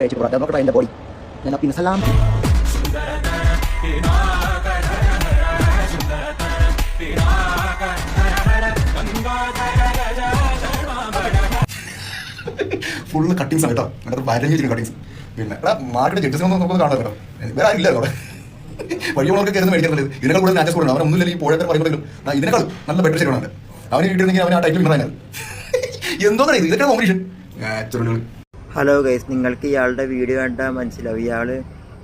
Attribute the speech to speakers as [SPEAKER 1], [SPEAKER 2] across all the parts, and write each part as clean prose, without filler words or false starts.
[SPEAKER 1] നോക്കട്ടെ എൻ്റെ ബോഡി ഞാൻ പിന്നെ സലാം.
[SPEAKER 2] ഫുള്ള് കട്ടിങ്സ് ആണ് കേട്ടോ, അങ്ങനത്തെ വരഞ്ഞിരിക്കുന്ന കട്ടിങ്സ്. പിന്നെ എടാ മാർക്കറ്റ് ജഡ്ജസിനൊന്നും നമുക്ക് കാണാൻ കേട്ടോ, വേറെ ആരും ഇല്ല അവിടെ. വഴി ഉള്ളവർക്ക് കയറുന്ന മേടിക്കുന്നത് ഇതിനേക്കാൾ കൂടുതൽ നാച്ചസ് കൊടുക്കണം. അവൻ ഒന്നുമില്ല ഈ പോഴത്തെ പറയുമ്പോഴും ഇതിനേക്കാൾ നല്ല ബെറ്റർ ശരിയാണ്. അവന് കിട്ടിയിരുന്നെങ്കിൽ അവൻ ആ ടൈറ്റിൽ വിടറാൻ എന്തോ ഇതൊക്കെ കോമ്പറ്റീഷൻ നാച്ചുറൽ.
[SPEAKER 3] ഹലോ ഗൈസ്, നിങ്ങൾക്ക് ഇയാളുടെ വീഡിയോ കണ്ടാൽ മനസ്സിലാവും. ഇയാൾ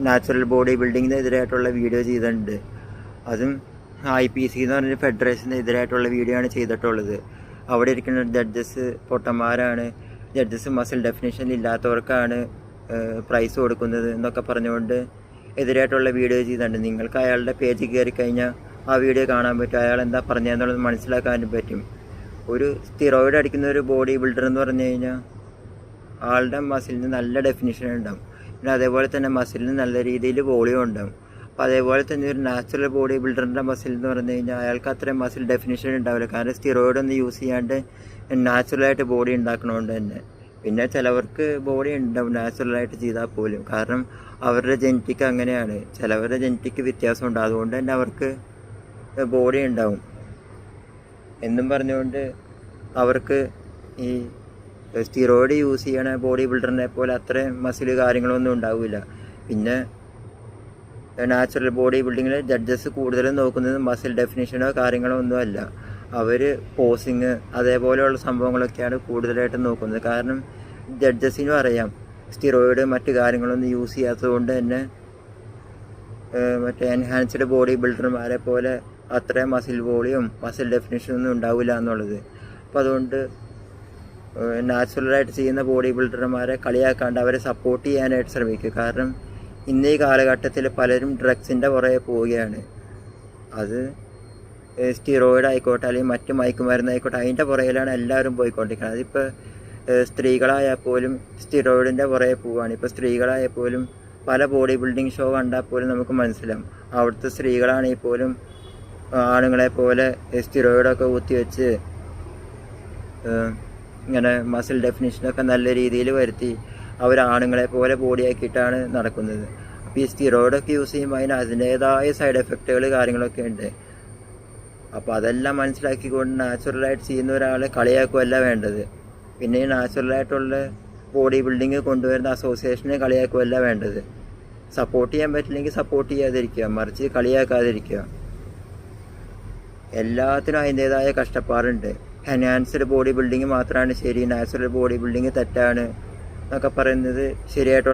[SPEAKER 3] നാച്ചുറൽ ബോഡി ബിൽഡിങ്ങിന് എതിരായിട്ടുള്ള വീഡിയോ ചെയ്തിട്ടുണ്ട്. അതും IPC എന്ന് പറഞ്ഞ ഫെഡറേഷന് എതിരായിട്ടുള്ള വീഡിയോ ആണ് ചെയ്തിട്ടുള്ളത്. അവിടെ ഇരിക്കുന്ന ജഡ്ജസ് പൊട്ടന്മാരാണ്, ജഡ്ജസ് മസിൽ ഡെഫിനേഷൻ ഇല്ലാത്തവർക്കാണ് പ്രൈസ് കൊടുക്കുന്നത് എന്നൊക്കെ പറഞ്ഞുകൊണ്ട് എതിരായിട്ടുള്ള വീഡിയോ ചെയ്തിട്ടുണ്ട്. നിങ്ങൾക്ക് അയാളുടെ പേജ് കയറി കഴിഞ്ഞാൽ ആ വീഡിയോ കാണാൻ പറ്റും. അയാൾ എന്താ പറഞ്ഞതെന്നുള്ളത് മനസ്സിലാക്കാനും പറ്റും. ഒരു സ്റ്റിറോയിഡ് അടിക്കുന്ന ഒരു ബോഡി ബിൽഡർ എന്ന് പറഞ്ഞു കഴിഞ്ഞാൽ ആളുടെ മസിലിന് നല്ല ഡെഫിനിഷൻ ഉണ്ടാവും. പിന്നെ അതേപോലെ തന്നെ മസിലിന് നല്ല രീതിയിൽ വോളിയം ഉണ്ടാവും. അപ്പോൾ അതേപോലെ തന്നെ ഒരു നാച്ചുറൽ ബോഡി ബിൽഡറിൻ്റെ മസിൽ എന്ന് പറഞ്ഞു കഴിഞ്ഞാൽ അയാൾക്ക് അത്രയും മസിൽ ഡെഫിനിഷൻ ഉണ്ടാവില്ല. കാരണം സ്റ്റിറോയിഡ് ഒന്നും യൂസ് ചെയ്യാണ്ട് നാച്ചുറലായിട്ട് ബോഡി ഉണ്ടാക്കണോണ്ട് തന്നെ. പിന്നെ ചിലവർക്ക് ബോഡി ഉണ്ടാവും നാച്ചുറലായിട്ട് ചെയ്താൽ പോലും, കാരണം അവരുടെ ജെനറ്റിക് അങ്ങനെയാണ്. ചിലവരുടെ ജെനറ്റിക് വ്യത്യാസമുണ്ട്, അതുകൊണ്ട് തന്നെ അവർക്ക് ബോഡി ഉണ്ടാവും എന്നും പറഞ്ഞുകൊണ്ട് അവർക്ക് ഈ സ്റ്റിറോയിഡ് യൂസ് ചെയ്യണ ബോഡി ബിൽഡറിനെ പോലെ അത്രയും മസിൽ കാര്യങ്ങളൊന്നും ഉണ്ടാവില്ല. പിന്നെ നാച്ചുറൽ ബോഡി ബിൽഡിങ്ങിൽ ജഡ്ജസ് കൂടുതലും നോക്കുന്നത് മസിൽ ഡെഫിനിഷനോ കാര്യങ്ങളോ ഒന്നും അല്ല. അവർ പോസിങ് അതേപോലെയുള്ള സംഭവങ്ങളൊക്കെയാണ് കൂടുതലായിട്ട് നോക്കുന്നത്. കാരണം ജഡ്ജസിനും അറിയാം സ്റ്റിറോയിഡ് മറ്റു കാര്യങ്ങളൊന്നും യൂസ് ചെയ്യാത്തത് കൊണ്ട് തന്നെ മറ്റേ എൻഹാൻസ്ഡ് ബോഡി ബിൽഡർമാരെ പോലെ അത്രയും മസിൽ വോളിയും മസിൽ ഡെഫിനിഷനൊന്നും ഉണ്ടാവില്ല എന്നുള്ളത്. അപ്പോൾ അതുകൊണ്ട് നാച്ചുറലായിട്ട് ചെയ്യുന്ന ബോഡി ബിൽഡർമാരെ കളിയാക്കാണ്ട് അവരെ സപ്പോർട്ട് ചെയ്യാനായിട്ട് ശ്രമിക്കുക. കാരണം ഇന്നീ കാലഘട്ടത്തിൽ പലരും ഡ്രഗ്സിൻ്റെ പുറകെ പോവുകയാണ്. അത് സ്റ്റിറോയിഡ് ആയിക്കോട്ടെ അല്ലെങ്കിൽ മറ്റ് മയക്കുമരുന്നായിക്കോട്ടെ, അതിൻ്റെ പുറകിലാണ് എല്ലാവരും പോയിക്കൊണ്ടിരിക്കുന്നത്. അതിപ്പോൾ സ്ത്രീകളായാൽ പോലും സ്റ്റിറോയിഡിൻ്റെ പുറകെ പോവുകയാണ്. ഇപ്പോൾ സ്ത്രീകളായാൽ പോലും പല ബോഡി ബിൽഡിംഗ് ഷോ കണ്ടാൽ പോലും നമുക്ക് മനസ്സിലാവും അവിടുത്തെ സ്ത്രീകളാണെങ്കിൽ പോലും ആണുങ്ങളെ പോലെ സ്റ്റിറോയിഡൊക്കെ കുത്തിവെച്ച് ഇങ്ങനെ മസിൽ ഡെഫിനിഷനൊക്കെ നല്ല രീതിയിൽ വരുത്തി അവർ ആണുങ്ങളെ പോലെ ബോഡിയാക്കിയിട്ടാണ് നടക്കുന്നത്. അപ്പോൾ ഈ സ്റ്റിറോയിഡൊക്കെ യൂസ് ചെയ്യുമ്പോൾ അതിൻ്റേതായ സൈഡ് എഫക്റ്റുകൾ കാര്യങ്ങളൊക്കെ ഉണ്ട്. അപ്പോൾ അതെല്ലാം മനസ്സിലാക്കിക്കൊണ്ട് നാച്ചുറലായിട്ട് ചെയ്യുന്ന ഒരാളെ കളിയാക്കുകയല്ല വേണ്ടത്. പിന്നെ ഈ നാച്ചുറലായിട്ടുള്ള ബോഡി ബിൽഡിങ് കൊണ്ടുവരുന്ന അസോസിയേഷനെ കളിയാക്കുകയല്ല വേണ്ടത്. സപ്പോർട്ട് ചെയ്യാൻ പറ്റില്ലെങ്കിൽ സപ്പോർട്ട് ചെയ്യാതിരിക്കുക, മറിച്ച് കളിയാക്കാതിരിക്കുക. എല്ലാത്തിനും അതിൻ്റേതായ കഷ്ടപ്പാടുണ്ട്. എൻഹാൻസ്ഡ് ബോഡി ബിൽഡിങ് മാത്രമാണ് ശരി, നാച്ചുറൽ ബോഡി ബിൽഡിങ് തെറ്റാണ് എന്നൊക്കെ പറയുന്നത് ശരിയായിട്ട്